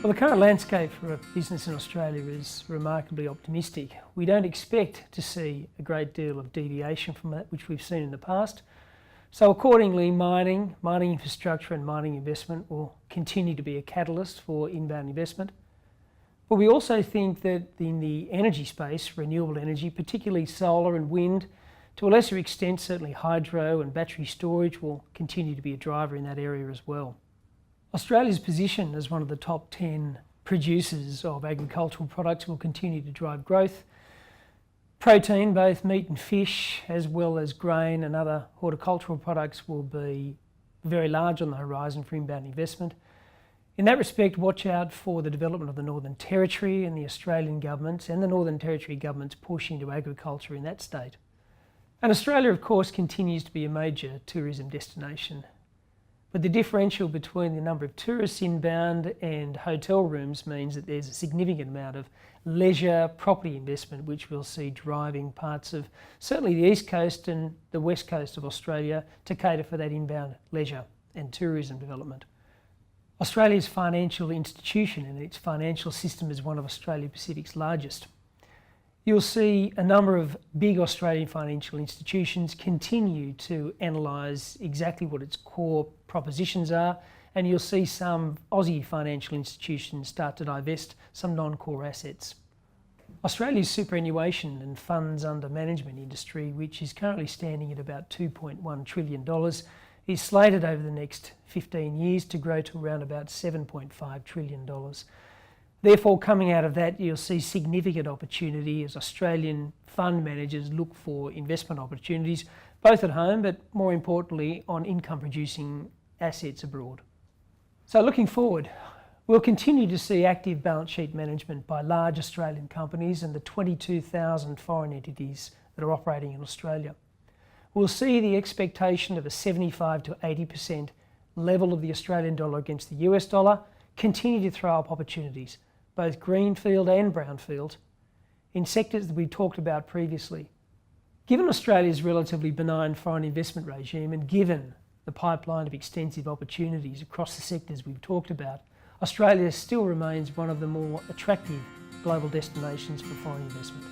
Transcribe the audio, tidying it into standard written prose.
Well, the current landscape for business in Australia is remarkably optimistic. We don't expect to see a great deal of deviation from that which we've seen in the past. So accordingly, mining infrastructure and mining investment will continue to be a catalyst for inbound investment. But we also think that in the energy space, renewable energy, particularly solar and wind, to a lesser extent certainly hydro and battery storage, will continue to be a driver in that area as well. Australia's position as one of the top 10 producers of agricultural products will continue to drive growth. Protein, both meat and fish, as well as grain and other horticultural products, will be very large on the horizon for inbound investment. In that respect, watch out for the development of the Northern Territory and the Australian governments and the Northern Territory government's push into agriculture in that state. And Australia, of course, continues to be a major tourism destination. But the differential between the number of tourists inbound and hotel rooms means that there's a significant amount of leisure property investment which we'll see driving parts of certainly the east coast and the west coast of Australia to cater for that inbound leisure and tourism development. Australia's financial institution and its financial system is one of Australia Pacific's largest. You'll see a number of big Australian financial institutions continue to analyse exactly what its core propositions are, and you'll see some Aussie financial institutions start to divest some non-core assets. Australia's superannuation and funds under management industry, which is currently standing at about $2.1 trillion, is slated over the next 15 years to grow to around about $7.5 trillion. Therefore, coming out of that, you'll see significant opportunity as Australian fund managers look for investment opportunities, both at home, but more importantly, on income-producing assets abroad. So looking forward, we'll continue to see active balance sheet management by large Australian companies and the 22,000 foreign entities that are operating in Australia. We'll see the expectation of a 75 to 80% level of the Australian dollar against the US dollar continue to throw up opportunities, both greenfield and brownfield, in sectors that we talked about previously. Given Australia's relatively benign foreign investment regime and given the pipeline of extensive opportunities across the sectors we've talked about, Australia still remains one of the more attractive global destinations for foreign investment.